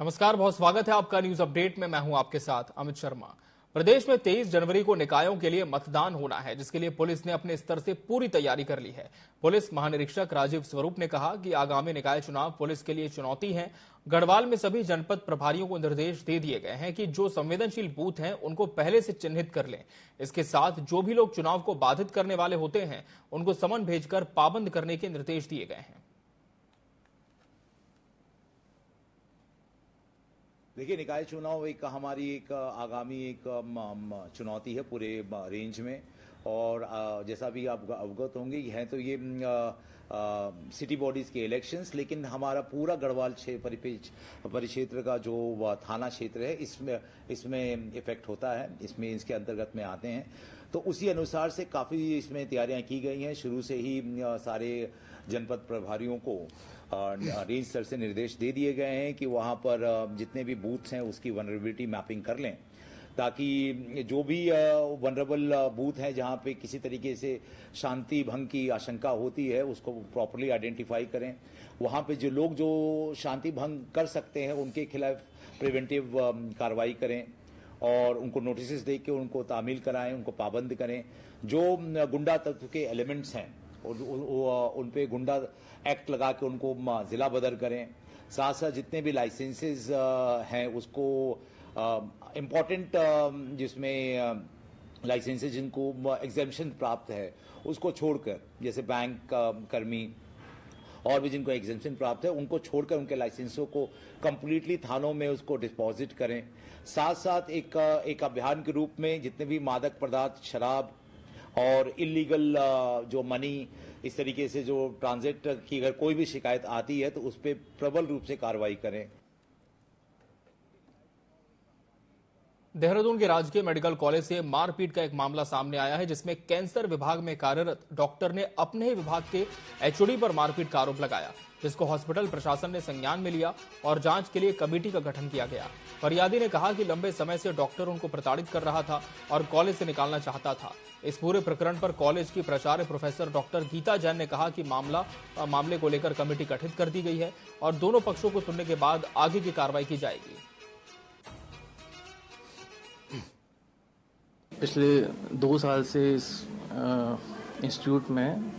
नमस्कार, बहुत स्वागत है आपका न्यूज अपडेट में। मैं हूं आपके साथ अमित शर्मा। प्रदेश में 23 जनवरी को निकायों के लिए मतदान होना है, जिसके लिए पुलिस ने अपने स्तर से पूरी तैयारी कर ली है। पुलिस महानिरीक्षक राजीव स्वरूप ने कहा कि आगामी निकाय चुनाव पुलिस के लिए चुनौती है। गढ़वाल में सभी जनपद प्रभारियों को निर्देश दे दिए गए हैं कि जो संवेदनशील बूथ हैं उनको पहले से चिन्हित कर लें। इसके साथ जो भी लोग चुनाव को बाधित करने वाले होते हैं उनको समन भेजकर पाबंद करने के निर्देश दिए गए हैं। देखिए, निकाय चुनाव एक हमारी एक आगामी एक चुनौती है पूरे रेंज में। और जैसा भी आप अवगत होंगे हैं तो ये सिटी बॉडीज के इलेक्शंस, लेकिन हमारा पूरा गढ़वाल परिक्षेत्र का जो थाना क्षेत्र है इसमें इफेक्ट होता है, इसमें इसके अंतर्गत में आते हैं। तो उसी अनुसार से काफ़ी इसमें तैयारियां की गई हैं। शुरू से ही सारे जनपद प्रभारियों को रेंज स्तर से निर्देश दे दिए गए हैं कि वहां पर जितने भी बूथ्स हैं उसकी वनरेबिलिटी मैपिंग कर लें, ताकि जो भी वनरेबल बूथ हैं जहां पे किसी तरीके से शांति भंग की आशंका होती है उसको प्रॉपर्ली आइडेंटिफाई करें। वहां पे जो लोग जो शांति भंग कर सकते हैं उनके खिलाफ प्रिवेंटिव कार्रवाई करें और उनको नोटिस दे के उनको तामील कराएं, उनको पाबंद करें। जो गुंडा तत्व के एलिमेंट्स हैं उन पे गुंडा एक्ट लगा के उनको जिला बदर करें। साथ साथ जितने भी लाइसेंसेज हैं उसको इम्पोर्टेंट जिसमें लाइसेंसेज जिनको एग्जेम्पशन प्राप्त है उसको छोड़कर, जैसे बैंक कर्मी और भी जिनको एग्जेम्पशन प्राप्त है उनको छोड़कर उनके लाइसेंसों को कंप्लीटली थानों में उसको डिपॉजिट करें। साथ साथ एक अभियान के रूप में जितने भी मादक पदार्थ, शराब और इलीगल जो मनी, इस तरीके से जो ट्रांजिट की अगर कोई भी शिकायत आती है तो उस पर प्रबल रूप से कार्रवाई करें। देहरादून के राजकीय मेडिकल कॉलेज से मारपीट का एक मामला सामने आया है, जिसमें कैंसर विभाग में कार्यरत डॉक्टर ने अपने ही विभाग के एचओडी पर मारपीट का आरोप लगाया, जिसको हॉस्पिटल प्रशासन ने संज्ञान में लिया और जांच के लिए कमेटी का गठन किया गया। फरियादी ने कहा कि लंबे समय से डॉक्टर उनको प्रताड़ित कर रहा था और कॉलेज से निकालना चाहता था। इस पूरे प्रकरण पर कॉलेज की प्राचार्य प्रोफेसर डॉक्टर गीता जैन ने कहा कि मामले को लेकर कमेटी गठित कर दी गई है और दोनों पक्षों को सुनने के बाद आगे की कार्रवाई की जाएगी। पिछले 2 साल से इस इंस्टीट्यूट में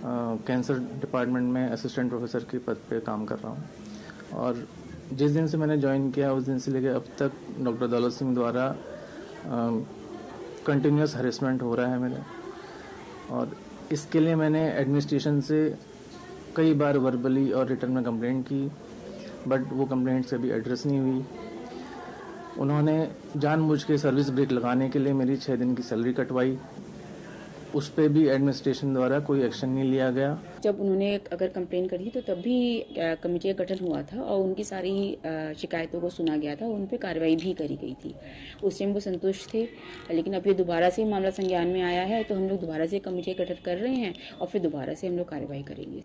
कैंसर डिपार्टमेंट में असिस्टेंट प्रोफेसर के पद पे काम कर रहा हूँ और जिस दिन से मैंने ज्वाइन किया उस दिन से लेकर अब तक डॉक्टर दौलत सिंह द्वारा कंटिन्यूस हरेसमेंट हो रहा है मेरे, और इसके लिए मैंने एडमिनिस्ट्रेशन से कई बार वर्बली और रिटर्न में कंप्लेंट की, बट वो कंप्लेंट से अभी एड्रेस नहीं हुई। उन्होंने जानबूझ के सर्विस ब्रेक लगाने के लिए मेरी 6 दिन की सैलरी कटवाई, उस पर भी एडमिनिस्ट्रेशन द्वारा कोई एक्शन नहीं लिया गया। जब उन्होंने अगर कंप्लेन करी तो तब भी कमेटी का गठन हुआ था और उनकी सारी शिकायतों को सुना गया था, उन पर कार्रवाई भी करी गई थी। उस टाइम वो संतुष्ट थे, लेकिन अभी दोबारा से मामला संज्ञान में आया है तो हम लोग दोबारा से कमेटी का गठन कर रहे हैं और फिर दोबारा से हम लोग कार्रवाई करेंगे।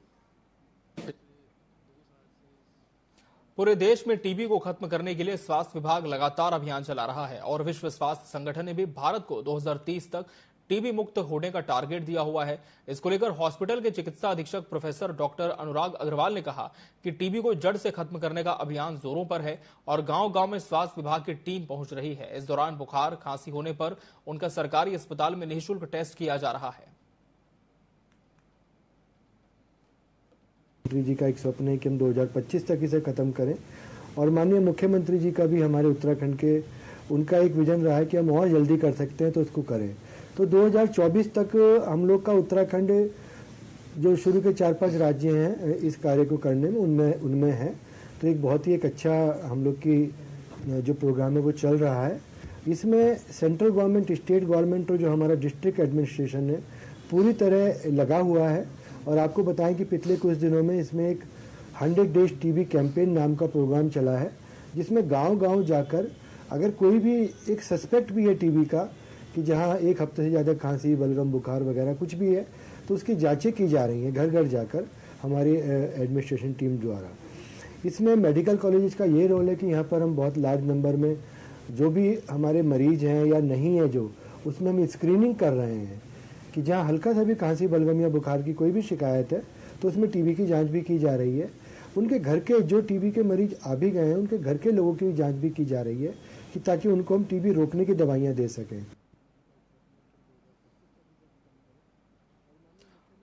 पूरे देश में टीबी को खत्म करने के लिए स्वास्थ्य विभाग लगातार अभियान चला रहा है और विश्व स्वास्थ्य संगठन ने भी भारत को 2030 तक टीबी मुक्त होने का टारगेट दिया हुआ है। इसको लेकर हॉस्पिटल के चिकित्सा अधीक्षक प्रोफेसर डॉक्टर अनुराग अग्रवाल ने कहा कि टीबी को जड़ से खत्म करने का अभियान जोरों पर है और गांव-गांव में स्वास्थ्य विभाग की टीम पहुंच रही है। इस दौरान बुखार, खांसी होने पर उनका सरकारी अस्पताल में निःशुल्क टेस्ट किया जा रहा है। मुख्यमंत्री जी का एक स्वप्न है कि हम 2025 तक इसे खत्म करें और माननीय मुख्यमंत्री जी का भी हमारे उत्तराखंड के उनका एक विजन रहा है कि हम और जल्दी कर सकते हैं तो उसको करें। तो 2024 तक हम लोग का उत्तराखंड जो शुरू के 4-5 राज्य हैं इस कार्य को करने में उनमें है। तो एक बहुत ही एक अच्छा हम लोग की जो प्रोग्राम है वो चल रहा है। इसमें सेंट्रल गवर्नमेंट, स्टेट गवर्नमेंट और जो हमारा डिस्ट्रिक्ट एडमिनिस्ट्रेशन है पूरी तरह लगा हुआ है। और आपको बताएं कि पिछले कुछ दिनों में इसमें एक 100 डेज टीबी कैंपेन नाम का प्रोग्राम चला है, जिसमें गांव-गांव जाकर अगर कोई भी एक सस्पेक्ट भी है टीबी का कि जहां 1 हफ्ते से ज़्यादा खांसी, बलगम, बुखार वगैरह कुछ भी है तो उसकी जांचें की जा रही हैं घर घर जाकर हमारी एडमिनिस्ट्रेशन टीम द्वारा। इसमें मेडिकल कॉलेज का ये रोल है कि यहाँ पर हम बहुत लार्ज नंबर में जो भी हमारे मरीज हैं या नहीं है जो, उसमें हम स्क्रीनिंग कर रहे हैं कि जहाँ हल्का सा भी खांसी, बलगम या बुखार की कोई भी शिकायत है तो उसमें टीबी की जांच भी की जा रही है। उनके घर के जो टीबी के मरीज आ भी गए हैं उनके घर के लोगों की जांच भी की जा रही है कि ताकि उनको हम टीबी रोकने की दवाइयां दे सकें।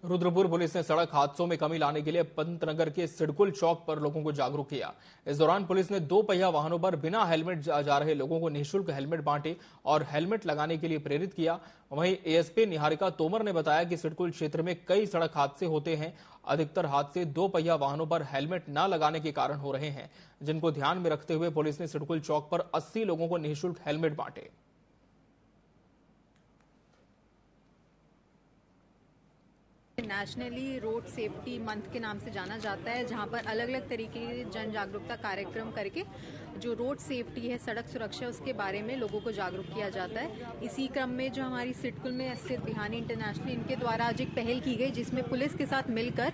रुद्रपुर पुलिस ने सड़क हादसों में कमी लाने के लिए पंतनगर के सिडकुल चौक पर लोगों को जागरूक किया। इस दौरान पुलिस ने 2 पहिया वाहनों पर बिना हेलमेट जा रहे लोगों को निःशुल्क हेलमेट बांटे और हेलमेट लगाने के लिए प्रेरित किया। वहीं एएसपी निहारिका तोमर ने बताया कि सिडकुल क्षेत्र में कई सड़क हादसे होते हैं। अधिकतर हादसे 2 पहिया वाहनों पर हेलमेट न लगाने के कारण हो रहे हैं, जिनको ध्यान में रखते हुए पुलिस ने सिडकुल चौक पर 80 लोगों को निःशुल्क हेलमेट बांटे। नेशनली रोड सेफ्टी मंथ के नाम से जाना जाता है, जहां पर अलग अलग तरीके के जन जागरूकता कार्यक्रम करके जो रोड सेफ्टी है, सड़क सुरक्षा, उसके बारे में लोगों को जागरूक किया जाता है। इसी क्रम में जो हमारी सिडकुल में स्थित बिहानी इंटरनेशनल, इनके द्वारा आज एक पहल की गई जिसमें पुलिस के साथ मिलकर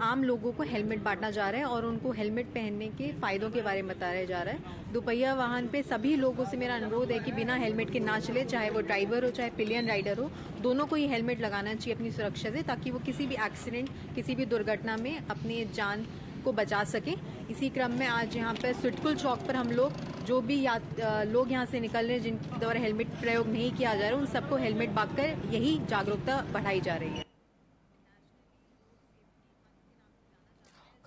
आम लोगों को हेलमेट बांटा जा रहा है और उनको हेलमेट पहनने के फायदों के बारे में बताया जा रहा है। 2 पहिया वाहन पे सभी लोगों से मेरा अनुरोध है कि बिना हेलमेट के ना चले, चाहे वो ड्राइवर हो चाहे पिलियन राइडर हो, दोनों को ही हेलमेट लगाना चाहिए अपनी सुरक्षा से, ताकि वो किसी भी एक्सीडेंट, किसी भी दुर्घटना में अपनी जान को बचा सके। इसी क्रम में आज यहाँ पर सिडकुल चौक पर हम लोग जो भी लोग यहाँ से निकल रहे हैं जिनके द्वारा हेलमेट प्रयोग नहीं किया जा रहा है, उन सबको हेलमेट बांटकर यही जागरूकता बढ़ाई जा रही है।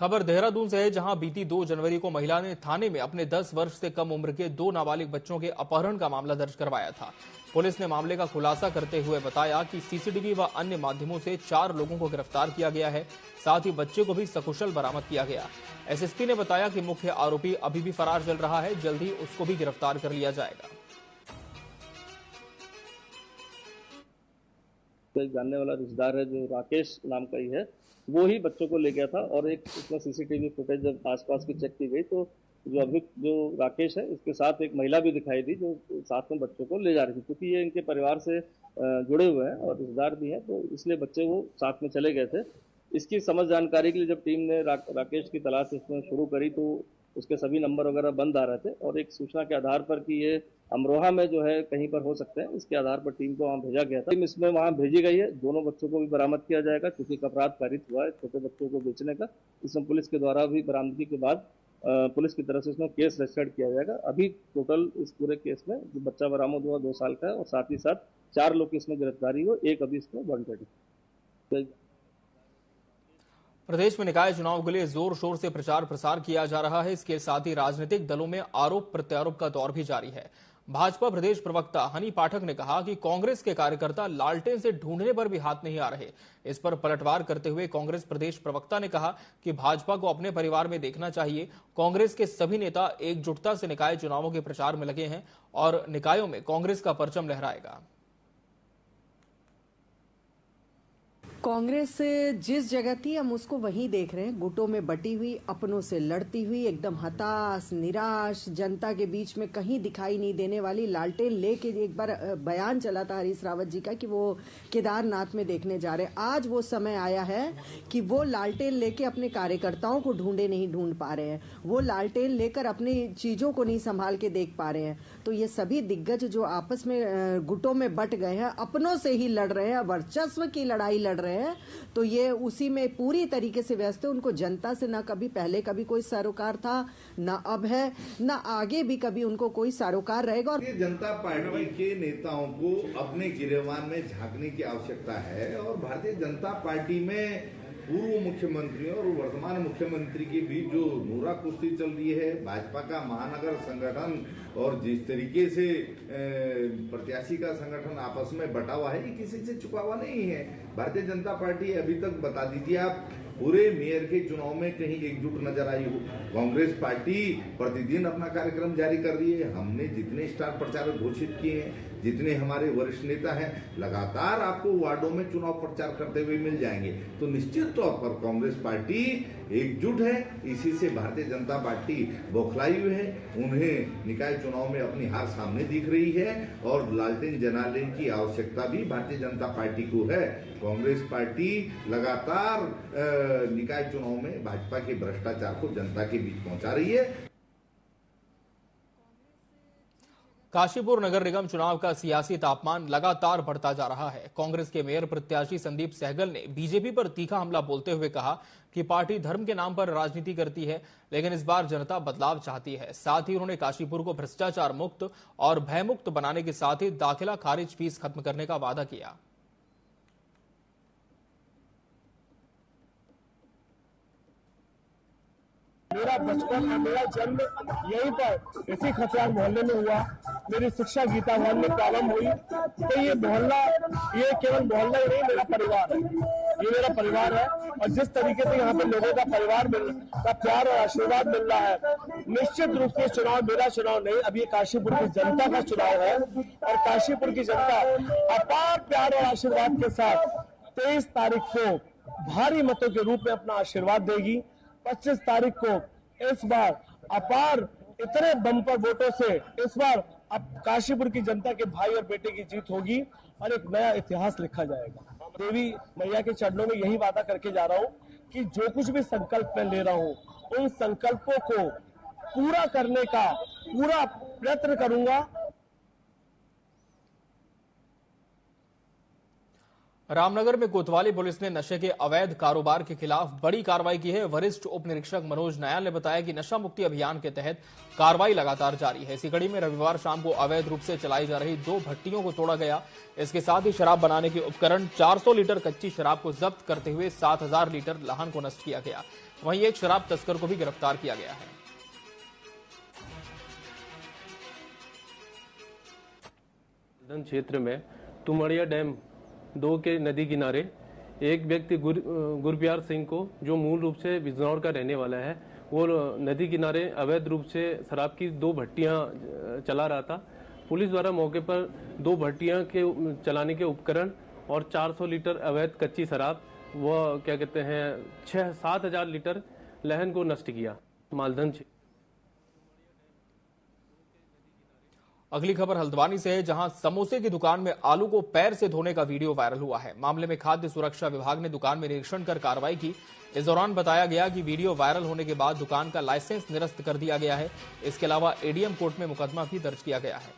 खबर देहरादून से है, जहां बीती 2 जनवरी को महिला ने थाने में अपने 10 वर्ष से कम उम्र के 2 नाबालिग बच्चों के अपहरण का मामला दर्ज करवाया था। पुलिस ने मामले का खुलासा करते हुए बताया कि सीसीटीवी व अन्य माध्यमों से 4 लोगों को गिरफ्तार किया गया है। साथ ही बच्चे को भी सकुशल बरामद किया गया। एसएसपी ने बताया कि मुख्य आरोपी अभी भी फरार चल रहा है, जल्द ही उसको भी गिरफ्तार कर लिया जाएगा। जानने वाला रिश्तेदार है जो राकेश नाम का ही है, वो ही बच्चों को ले गया था और एक उसमें सीसीटीवी फुटेज जब आसपास की चेक की गई तो जो राकेश है इसके साथ एक महिला भी दिखाई दी जो साथ में बच्चों को ले जा रही थी। क्योंकि ये इनके परिवार से जुड़े हुए हैं और रिश्तेदार भी हैं, तो इसलिए बच्चे वो साथ में चले गए थे। इसकी समझ जानकारी के लिए जब टीम ने राकेश की तलाश इसमें शुरू करी तो उसके सभी नंबर वगैरह बंद आ रहे थे और एक सूचना के आधार पर कि ये अमरोहा में जो है कहीं पर हो सकते हैं, इसके आधार पर टीम को वहाँ भेजा गया था। टीम इसमें वहाँ भेजी गई है। दोनों बच्चों को भी बरामद किया जाएगा क्योंकि एक अपराध पारित हुआ है छोटे बच्चों को बेचने का। इसमें पुलिस के द्वारा भी बरामदगी के बाद पुलिस की तरफ से इसमें केस रजिस्टर्ड किया जाएगा। अभी टोटल इस पूरे केस में जो बच्चा बरामद हुआ 2 साल का है और साथ ही साथ 4 लोग की इसमें गिरफ्तारी हो, एक अभी इसमें वांटेड है। प्रदेश में निकाय चुनाव के लिए जोर शोर से प्रचार प्रसार किया जा रहा है। इसके साथ ही राजनीतिक दलों में आरोप प्रत्यारोप का दौर भी जारी है। भाजपा प्रदेश प्रवक्ता हनी पाठक ने कहा कि कांग्रेस के कार्यकर्ता लालटेन से ढूंढने पर भी हाथ नहीं आ रहे। इस पर पलटवार करते हुए कांग्रेस प्रदेश प्रवक्ता ने कहा कि भाजपा को अपने परिवार में देखना चाहिए। कांग्रेस के सभी नेता एकजुटता से निकाय चुनावों के प्रचार में लगे हैं और निकायों में कांग्रेस का परचम लहराएगा। कांग्रेस जिस जगह थी हम उसको वहीं देख रहे हैं, गुटों में बटी हुई, अपनों से लड़ती हुई, एकदम हताश, निराश, जनता के बीच में कहीं दिखाई नहीं देने वाली लालटेन लेके एक बार बयान चला था हरीश रावत जी का कि वो केदारनाथ में देखने जा रहे हैं। आज वो समय आया है कि वो लालटेन लेके अपने कार्यकर्ताओं को नहीं ढूंढ पा रहे हैं, वो लालटेन लेकर अपनी चीजों को नहीं संभाल के देख पा रहे हैं। तो ये सभी दिग्गज जो आपस में गुटों में बट गए हैं, अपनों से ही लड़ रहे हैं, वर्चस्व की लड़ाई लड़ रहे हैं, तो ये उसी में पूरी तरीके से व्यस्त है। उनको जनता से ना कभी पहले कभी कोई सरोकार था, ना अब है, ना आगे भी कभी उनको कोई सरोकार रहेगा। और जनता पार्टी के नेताओं को अपने गिरेबान में झांकने की आवश्यकता है और भारतीय जनता पार्टी में पूर्व मुख्यमंत्री और वर्तमान मुख्यमंत्री के बीच जो नूरा कुश्ती चल रही है, भाजपा का महानगर संगठन और जिस तरीके से प्रत्याशी का संगठन आपस में बटा हुआ है, ये किसी से छुपा हुआ नहीं है। भारतीय जनता पार्टी अभी तक बता दीजिए आप पूरे मेयर के चुनाव में कहीं एकजुट नजर आई हो। कांग्रेस पार्टी प्रतिदिन अपना कार्यक्रम जारी कर रही है। हमने जितने स्टार प्रचारक घोषित किए हैं, जितने हमारे वरिष्ठ नेता हैं, लगातार आपको वार्डों में चुनाव प्रचार करते हुए मिल जाएंगे। तो निश्चित तौर पर कांग्रेस पार्टी एकजुट है। इसी से भारतीय जनता पार्टी बौखलाई हुई है। उन्हें निकाय चुनाव में अपनी हार सामने दिख रही है और लालटेन जनाने की आवश्यकता भी भारतीय जनता पार्टी को है। कांग्रेस पार्टी लगातार निकाय चुनाव में भाजपा के भ्रष्टाचार को जनता के बीच पहुंचा रही है। काशीपुर नगर निगम चुनाव का सियासी तापमान लगातार बढ़ता जा रहा है। कांग्रेस के मेयर प्रत्याशी संदीप सहगल ने बीजेपी पर तीखा हमला बोलते हुए कहा कि पार्टी धर्म के नाम पर राजनीति करती है, लेकिन इस बार जनता बदलाव चाहती है। साथ ही उन्होंने काशीपुर को भ्रष्टाचार मुक्त और भयमुक्त बनाने के साथ ही दाखिला खारिज फीस खत्म करने का वादा किया। मेरा बचपन और मेरा जन्म यहीं पर इसी खसियार मोहल्ले में हुआ। मेरी शिक्षा गीता भवन में प्रारंभ हुई। तो ये मोहल्ला, ये केवल मोहल्ला ही नहीं, मेरा परिवार है। ये मेरा परिवार है और जिस तरीके से यहाँ पे लोगों का परिवार का प्यार और आशीर्वाद मिल रहा है, निश्चित रूप से चुनाव मेरा चुनाव नहीं, अब ये काशीपुर की जनता का चुनाव है और काशीपुर की जनता अपार प्यार और आशीर्वाद के साथ 23 तारीख को भारी मतों के रूप में अपना आशीर्वाद देगी। 25 तारीख को इस बार अपार इतने बम्पर वोटों से इस बार अब काशीपुर की जनता के भाई और बेटे की जीत होगी और एक नया इतिहास लिखा जाएगा। देवी मैया के चरणों में यही वादा करके जा रहा हूं कि जो कुछ भी संकल्प मैं ले रहा हूं, उन संकल्पों को पूरा करने का पूरा प्रयत्न करूंगा। रामनगर में कोतवाली पुलिस ने नशे के अवैध कारोबार के खिलाफ बड़ी कार्रवाई की है। वरिष्ठ उप निरीक्षक मनोज नयाल ने बताया कि नशा मुक्ति अभियान के तहत कार्रवाई लगातार जारी है। इसी कड़ी में रविवार शाम को अवैध रूप से चलाई जा रही 2 भट्टियों को तोड़ा गया। इसके साथ ही शराब बनाने के उपकरण, 400 लीटर कच्ची शराब को जब्त करते हुए 7000 लीटर लाहन को नष्ट किया गया। वहीं एक शराब तस्कर को भी गिरफ्तार किया गया है। क्षेत्र में तुमड़िया डैम 2 के नदी किनारे एक व्यक्ति गुरप्यार सिंह को, जो मूल रूप से बिजनौर का रहने वाला है, वो नदी किनारे अवैध रूप से शराब की 2 भट्टियां चला रहा था। पुलिस द्वारा मौके पर 2 भट्टियां के चलाने के उपकरण और 400 लीटर अवैध कच्ची शराब, वह क्या कहते हैं 7,000 लीटर लहन को नष्ट किया। मालधन। अगली खबर हल्द्वानी से है, जहां समोसे की दुकान में आलू को पैर से धोने का वीडियो वायरल हुआ है। मामले में खाद्य सुरक्षा विभाग ने दुकान में निरीक्षण कर कार्रवाई की। इस दौरान बताया गया कि वीडियो वायरल होने के बाद दुकान का लाइसेंस निरस्त कर दिया गया है। इसके अलावा एडीएम कोर्ट में मुकदमा भी दर्ज किया गया है।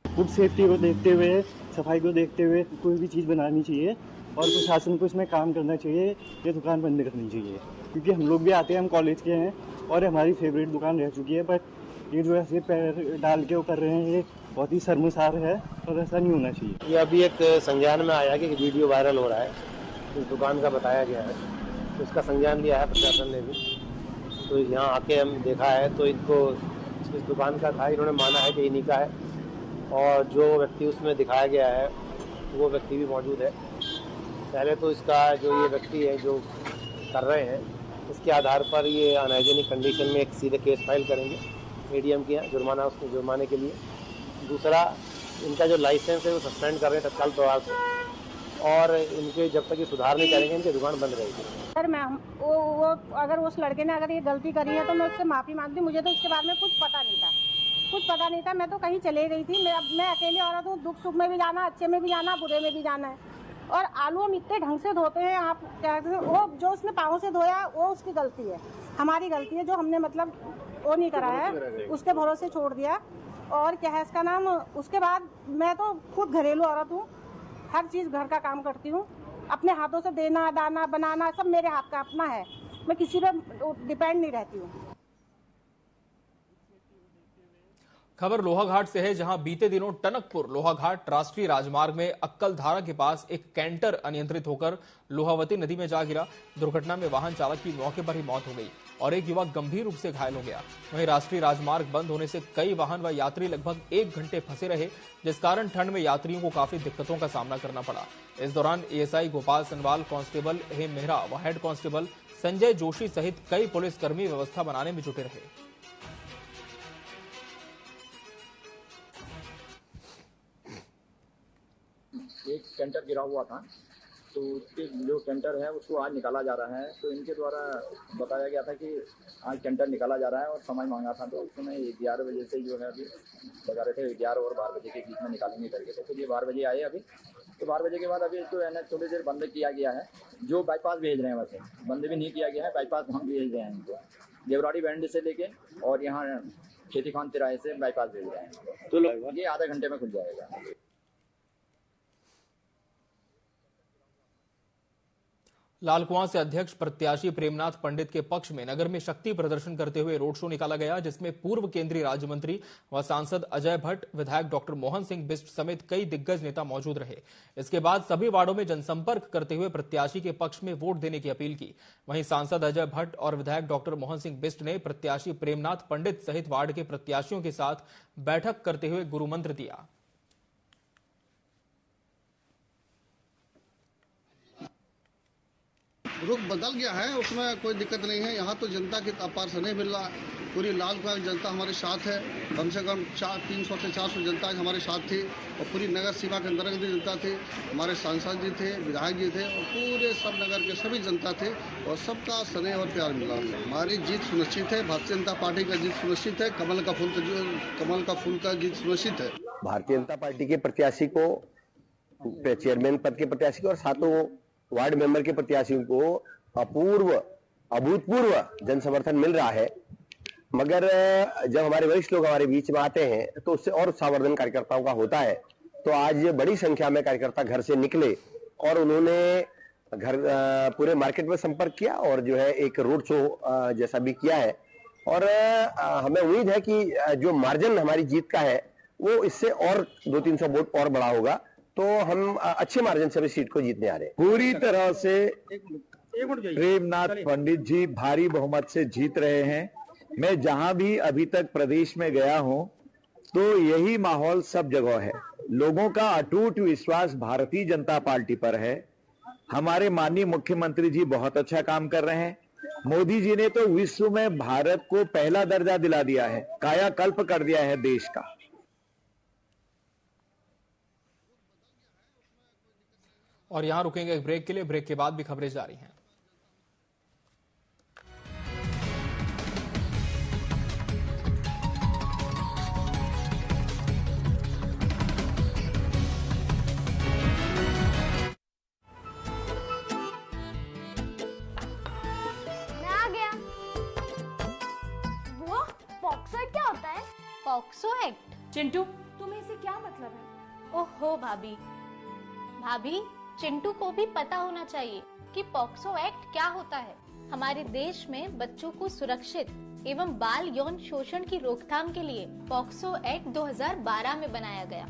फूड सेफ्टी को देखते हुए, सफाई को देखते हुए कोई भी चीज़ बनानी चाहिए और प्रशासन को इसमें काम करना चाहिए। ये दुकान बंद करनी चाहिए, क्योंकि हम लोग भी आते हैं, हम कॉलेज के हैं और हमारी फेवरेट दुकान रह चुकी है। बट ये जो ऐसे पैर डाल के वो कर रहे हैं, ये बहुत ही शर्मसार है और ऐसा नहीं होना चाहिए। ये अभी एक संज्ञान में आया कि वीडियो वायरल हो रहा है, इस दुकान का बताया गया है, तो इसका संज्ञान लिया है प्रशासन ने भी। तो यहाँ आके हम देखा है तो इनको इस दुकान का था, इन्होंने माना है कि इन्हीं का है और जो व्यक्ति उसमें दिखाया गया है वो व्यक्ति भी मौजूद है। पहले तो इसका जो ये व्यक्ति है जो कर रहे हैं, इसके आधार पर ये अनहाइजीनिक कंडीशन में एक सीधे केस फाइल करेंगे एडीएम के यहाँ, जुर्माना, उसके जुर्माने के लिए। दूसरा, इनका जो लाइसेंस है वो सस्पेंड कर रहे हैं तत्काल प्रभाव से और इनके जब तक ये सुधार नहीं करेंगे इनकी दुकान बंद रहेगी। सर मैं वो अगर उस लड़के ने अगर ये गलती करी है तो मैं उससे माफ़ी मांगती। मुझे तो इसके बारे में कुछ पता नहीं था, मैं तो कहीं चले गई थी। मैं अकेली औरत हूँ, दुख सुख में भी जाना, अच्छे में भी जाना, बुरे में भी जाना है। और आलू हम इतने ढंग से धोते हैं, आप क्या वो जो उसने पाँव से धोया वो उसकी गलती है, हमारी गलती है जो हमने मतलब वो नहीं कराया है, उसके भरोसे छोड़ दिया। और क्या है इसका नाम, उसके बाद मैं तो खुद घरेलू औरत हूँ, हर चीज़ घर का काम करती हूँ, अपने हाथों से देना, दाना, बनाना सब मेरे हाथ का अपना है, मैं किसी पे डिपेंड नहीं रहती हूँ। खबर लोहाघाट से है, जहां बीते दिनों टनकपुर लोहाघाट राष्ट्रीय राजमार्ग में अक्कलधारा के पास एक कैंटर अनियंत्रित होकर लोहावती नदी में जा गिरा। दुर्घटना में वाहन चालक की मौके पर ही मौत हो गई और एक युवक गंभीर रूप से घायल हो गया। वहीं राष्ट्रीय राजमार्ग बंद होने से कई वाहन व यात्री लगभग 1 घंटे फंसे रहे, जिस कारण ठंड में यात्रियों को काफी दिक्कतों का सामना करना पड़ा। इस दौरान एएसआई गोपाल सनवाल, कांस्टेबल हेम मेहरा व हेड कांस्टेबल संजय जोशी सहित कई पुलिसकर्मी व्यवस्था बनाने में जुटे रहे। एक कैंटर गिरा हुआ था, तो उसके जो कैंटर है उसको आज निकाला जा रहा है। तो इनके द्वारा बताया गया था कि आज कैंटर निकाला जा रहा है और समय मांगा था, तो उस समय 11 बजे से जो है अभी लगा रहे थे, 11 और 12 बजे के बीच में निकालेंगे करके। तो फिर ये 12 बजे आए अभी, तो 12 बजे के बाद अभी इसको NH थोड़ी देर बंद किया गया है, जो बाईपास भेज रहे हैं, वैसे बंद भी नहीं किया गया है, बाईपास हम भेज रहे हैं इनको। देवराड़ी बैंड से लेके और यहाँ खेती खान तिराहे से बाईपास भेज रहे हैं, तो ये आधे घंटे में खुल जाएगा। लालकुआं से अध्यक्ष प्रत्याशी प्रेमनाथ पंडित के पक्ष में नगर में शक्ति प्रदर्शन करते हुए रोड शो निकाला गया, जिसमें पूर्व केंद्रीय राज्य मंत्री व सांसद अजय भट्ट, विधायक डॉक्टर मोहन सिंह बिष्ट समेत कई दिग्गज नेता मौजूद रहे। इसके बाद सभी वार्डों में जनसंपर्क करते हुए प्रत्याशी के पक्ष में वोट देने की अपील की। वहीं सांसद अजय भट्ट और विधायक डॉक्टर मोहन सिंह बिष्ट ने प्रत्याशी प्रेमनाथ पंडित सहित वार्ड के प्रत्याशियों के साथ बैठक करते हुए गुरुमंत्र दिया। रुख बदल गया है, उसमें कोई दिक्कत नहीं है। यहाँ तो जनता की अपार स्नेह मिल रहा है। पूरी लालकुआं की जनता हमारे साथ है। कम से कम 300 से 400 जनता हमारे साथ थी और पूरी नगर सीमा के अंतर्गत भी जनता थी। हमारे सांसद जी थे, विधायक जी थे और पूरे सब नगर के सभी जनता थे और सबका स्नेह और प्यार मिला। हमारी जीत सुनिश्चित है, भारतीय जनता पार्टी का जीत सुनिश्चित है, कमल का फूल का जीत सुनिश्चित है। भारतीय जनता पार्टी के प्रत्याशी को, चेयरमैन पद के प्रत्याशी को और सातों वार्ड मेंबर के प्रत्याशियों को अभूतपूर्व जन समर्थन मिल रहा है। मगर जब हमारे वरिष्ठ लोग हमारे बीच में आते हैं तो उससे और उत्साहवर्धन कार्यकर्ताओं का होता है। तो आज बड़ी संख्या में कार्यकर्ता घर से निकले और उन्होंने पूरे मार्केट में संपर्क किया और जो है एक रोड शो जैसा भी किया है। और हमें उम्मीद है कि जो मार्जिन हमारी जीत का है वो इससे और 200-300 वोट और बड़ा होगा, तो हम अच्छे मार्जिन से भी सीट को जीतने आ रहे हैं। पूरी तरह से प्रेमनाथ पंडित जी भारी बहुमत से जीत रहे हैं। मैं जहां भी अभी तक प्रदेश में गया हूं तो यही माहौल सब जगह है। लोगों का अटूट विश्वास भारतीय जनता पार्टी पर है। हमारे माननीय मुख्यमंत्री जी बहुत अच्छा काम कर रहे हैं। मोदी जी ने तो विश्व में भारत को पहला दर्जा दिला दिया है, कायाकल्प कर दिया है देश का। और यहां रुकेंगे एक ब्रेक के लिए। ब्रेक के बाद भी खबरें जारी हैं। मैं आ गया। वो पॉक्सो एक्ट क्या होता है? POCSO act? चिंटू, तुम्हें इसे क्या मतलब है? ओहो भाभी, चिंटू को भी पता होना चाहिए कि पॉक्सो एक्ट क्या होता है। हमारे देश में बच्चों को सुरक्षित एवं बाल यौन शोषण की रोकथाम के लिए पॉक्सो एक्ट 2012 में बनाया गया।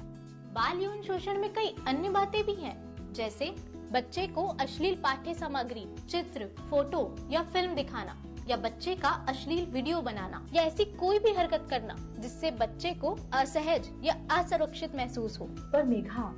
बाल यौन शोषण में कई अन्य बातें भी हैं, जैसे बच्चे को अश्लील पाठ्य सामग्री, चित्र, फोटो या फिल्म दिखाना, या बच्चे का अश्लील वीडियो बनाना, या ऐसी कोई भी हरकत करना जिससे बच्चे को असहज या असुरक्षित महसूस हो। पर मेघा,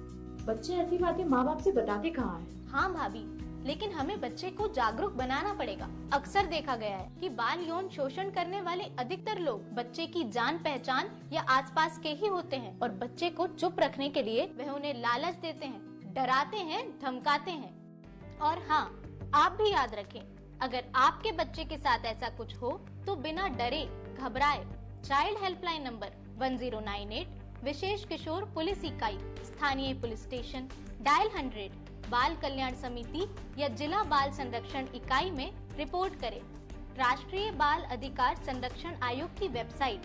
बच्चे ऐसी बातें माँ बाप से बताते कहाँ हैं? हाँ भाभी, लेकिन हमें बच्चे को जागरूक बनाना पड़ेगा। अक्सर देखा गया है कि बाल यौन शोषण करने वाले अधिकतर लोग बच्चे की जान पहचान या आसपास के ही होते हैं और बच्चे को चुप रखने के लिए वह उन्हें लालच देते हैं, डराते हैं, धमकाते हैं। और हाँ, आप भी याद रखें, अगर आपके बच्चे के साथ ऐसा कुछ हो तो बिना डरे घबराए चाइल्ड हेल्पलाइन नंबर 1098, विशेष किशोर पुलिस इकाई, स्थानीय पुलिस स्टेशन, डायल 100, बाल कल्याण समिति या जिला बाल संरक्षण इकाई में रिपोर्ट करें। राष्ट्रीय बाल अधिकार संरक्षण आयोग की वेबसाइट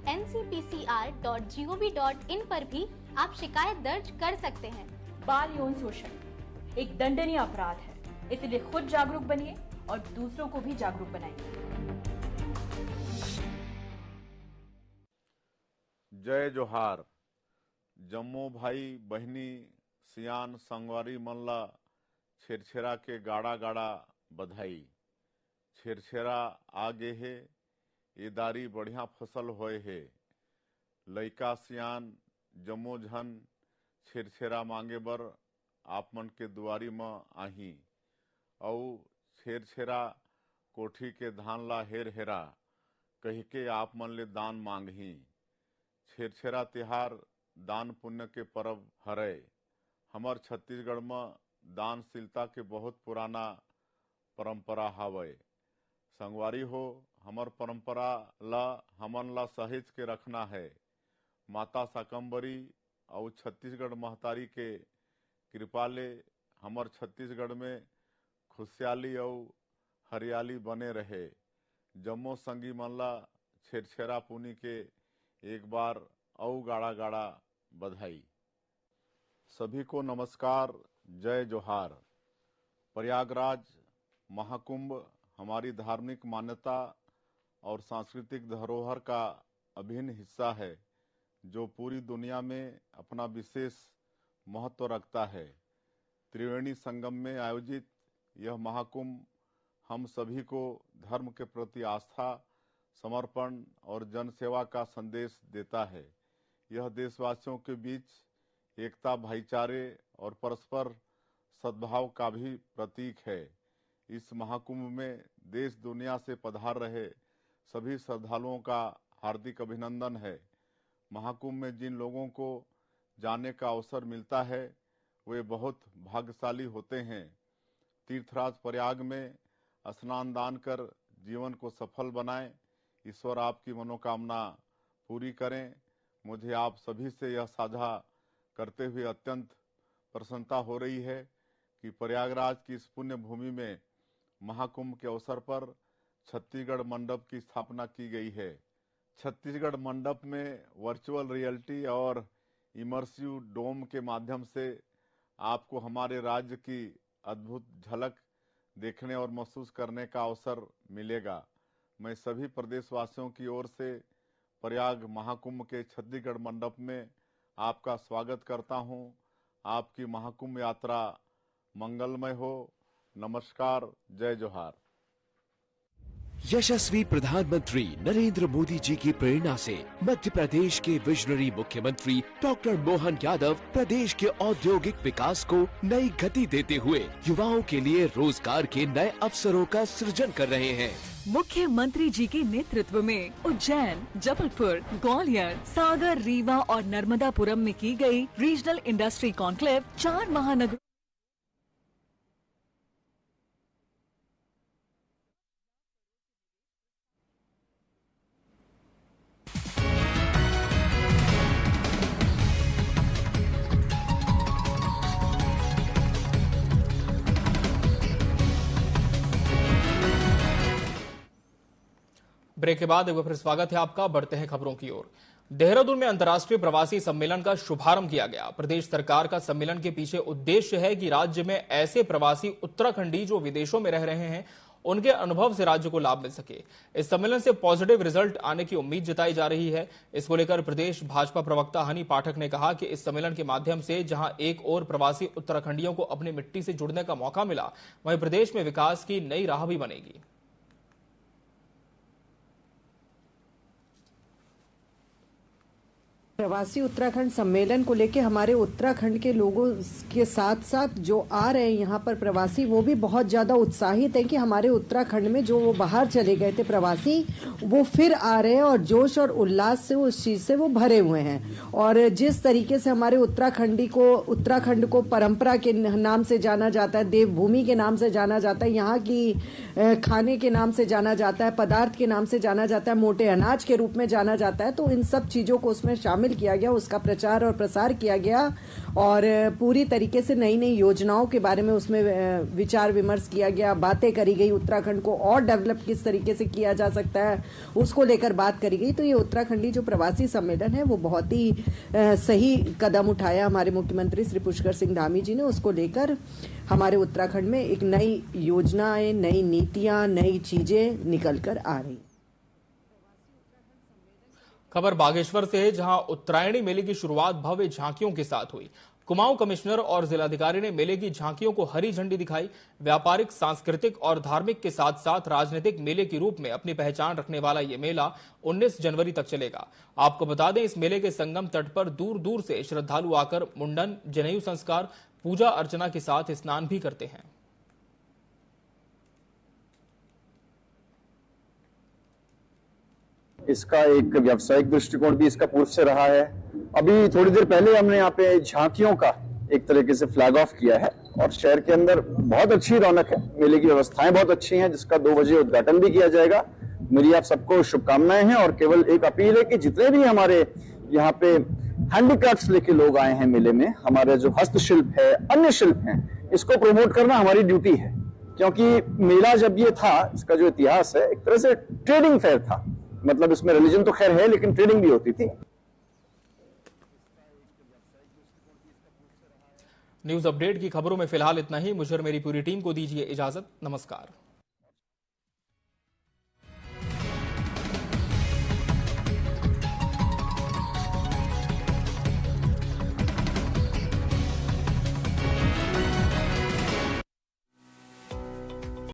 ncpcr.gov.in पर भी आप शिकायत दर्ज कर सकते हैं। बाल यौन शोषण एक दंडनीय अपराध है, इसलिए खुद जागरूक बनिए और दूसरों को भी जागरूक बनाइए। जय जोहार। जम्मू भाई बहनी सियान संगवारी मनला छेरछेरा के गाड़ा गाड़ा बधाई। छेरछेरा आगे है, ये दारी बढ़िया फसल होए है। लइका सियान जम्मो झन छेरछेरा मांगे बर आप मन के दुआरी में आही। औ छेरछेरा कोठी के धान ला हेर हेरा कही के आप मन ले दान मांगही। छेरछेरा तिहार दान पुण्य के पर्व हरे। हमर छत्तीसगढ़ में दानशीलता के बहुत पुराना परंपरा हावय। संगवारी हो, हमर परंपरा ला हमन ला सहेज के रखना है। माता शाकंभरी और छत्तीसगढ़ महतारी के कृपा ले हमर छत्तीसगढ़ में खुशहाली और हरियाली बने रहे। जम्मो संगी मनला छेरछेरा पुनी के एक बार औ गाड़ा गाड़ा बधाई। सभी को नमस्कार, जय जोहार। प्रयागराज महाकुंभ हमारी धार्मिक मान्यता और सांस्कृतिक धरोहर का अभिन्न हिस्सा है, जो पूरी दुनिया में अपना विशेष महत्व रखता है। त्रिवेणी संगम में आयोजित यह महाकुंभ हम सभी को धर्म के प्रति आस्था, समर्पण और जनसेवा का संदेश देता है। यह देशवासियों के बीच एकता, भाईचारे और परस्पर सद्भाव का भी प्रतीक है। इस महाकुंभ में देश दुनिया से पधार रहे सभी श्रद्धालुओं का हार्दिक अभिनंदन है। महाकुंभ में जिन लोगों को जाने का अवसर मिलता है वे बहुत भाग्यशाली होते हैं। तीर्थराज प्रयाग में स्नान दान कर जीवन को सफल बनाएं। ईश्वर आपकी मनोकामना पूरी करें। मुझे आप सभी से यह साझा करते हुए अत्यंत प्रसन्नता हो रही है कि प्रयागराज की इस पुण्य भूमि में महाकुंभ के अवसर पर छत्तीसगढ़ मंडप की स्थापना की गई है। छत्तीसगढ़ मंडप में वर्चुअल रियलिटी और इमर्सिव डोम के माध्यम से आपको हमारे राज्य की अद्भुत झलक देखने और महसूस करने का अवसर मिलेगा। मैं सभी प्रदेशवासियों की ओर से प्रयाग महाकुंभ के छत्तीसगढ़ मंडप में आपका स्वागत करता हूं। आपकी महाकुंभ यात्रा मंगलमय हो। नमस्कार, जय जोहार। यशस्वी प्रधानमंत्री नरेंद्र मोदी जी की प्रेरणा से मध्य प्रदेश के विजनरी मुख्यमंत्री डॉक्टर मोहन यादव प्रदेश के औद्योगिक विकास को नई गति देते हुए युवाओं के लिए रोजगार के नए अवसरों का सृजन कर रहे हैं। मुख्यमंत्री जी के नेतृत्व में उज्जैन, जबलपुर, ग्वालियर, सागर, रीवा और नर्मदापुरम में की गई रीजनल इंडस्ट्री कॉन्क्लेव 4 महानगरों ब्रेक के बाद एक बार फिर स्वागत है आपका। बढ़ते हैं खबरों की ओर। देहरादून में अंतर्राष्ट्रीय प्रवासी सम्मेलन का शुभारंभ किया गया। प्रदेश सरकार का सम्मेलन के पीछे उद्देश्य है कि राज्य में ऐसे प्रवासी उत्तराखंडी जो विदेशों में रह रहे हैं उनके अनुभव से राज्य को लाभ मिल सके। इस सम्मेलन से पॉजिटिव रिजल्ट आने की उम्मीद जताई जा रही है। इसको लेकर प्रदेश भाजपा प्रवक्ता हनी पाठक ने कहा कि इस सम्मेलन के माध्यम से जहां एक और प्रवासी उत्तराखंडियों को अपनी मिट्टी से जुड़ने का मौका मिला, वहीं प्रदेश में विकास की नई राह भी बनेगी। प्रवासी उत्तराखंड सम्मेलन को लेके हमारे उत्तराखंड के लोगों के साथ साथ जो आ रहे हैं यहाँ पर प्रवासी, वो भी बहुत ज़्यादा उत्साहित हैं कि हमारे उत्तराखंड में जो वो बाहर चले गए थे प्रवासी, वो फिर आ रहे हैं और जोश और उल्लास से उस चीज़ से वो भरे हुए हैं। और जिस तरीके से हमारे उत्तराखंड को परंपरा के नाम से जाना जाता है, देवभूमि के नाम से जाना जाता है, यहाँ की खाने के नाम से जाना जाता है, पदार्थ के नाम से जाना जाता है, मोटे अनाज के रूप में जाना जाता है, तो इन सब चीज़ों को उसमें शामिल किया गया, उसका प्रचार और प्रसार किया गया और पूरी तरीके से नई नई योजनाओं के बारे में उसमें विचार विमर्श किया गया, बातें करी गई। उत्तराखंड को और डेवलप किस तरीके से किया जा सकता है उसको लेकर बात करी गई। तो ये उत्तराखंडी जो प्रवासी सम्मेलन है वो बहुत ही सही कदम उठाया हमारे मुख्यमंत्री श्री पुष्कर सिंह धामी जी ने। उसको लेकर हमारे उत्तराखंड में एक नई योजनाएं, नई नीतियां, नई चीजें निकल कर आ रही। खबर बागेश्वर से है, जहां उत्तरायणी मेले की शुरुआत भव्य झांकियों के साथ हुई। कुमाऊं कमिश्नर और जिलाधिकारी ने मेले की झांकियों को हरी झंडी दिखाई। व्यापारिक, सांस्कृतिक और धार्मिक के साथ साथ राजनीतिक मेले के रूप में अपनी पहचान रखने वाला ये मेला 19 जनवरी तक चलेगा। आपको बता दें, इस मेले के संगम तट पर दूर दूर से श्रद्धालु आकर मुंडन, जनेऊ संस्कार, पूजा अर्चना के साथ स्नान भी करते हैं। इसका एक व्यावसायिक दृष्टिकोण भी इसका पूर्व से रहा है। अभी थोड़ी देर पहले हमने यहाँ पे झांकियों का एक तरीके से फ्लैग ऑफ किया है और शहर के अंदर बहुत अच्छी रौनक है। मेले की व्यवस्थाएं बहुत अच्छी हैं, जिसका 2 बजे उद्घाटन भी किया जाएगा। मेरी आप सबको शुभकामनाएं हैं और केवल एक अपील है कि जितने भी हमारे यहाँ पे हैंडीक्राफ्ट्स लेके लोग आए हैं मेले में, हमारे जो हस्तशिल्प है, अन्य शिल्प हैं, इसको प्रमोट करना हमारी ड्यूटी है। क्योंकि मेला जब ये था, इसका जो इतिहास है, एक तरह से ट्रेडिंग फेयर था। मतलब इसमें रिलीजन तो खैर है, लेकिन ट्रेडिंग भी होती थी। न्यूज अपडेट की खबरों में फिलहाल इतना ही। मुझे और मेरी पूरी टीम को दीजिए इजाजत। नमस्कार।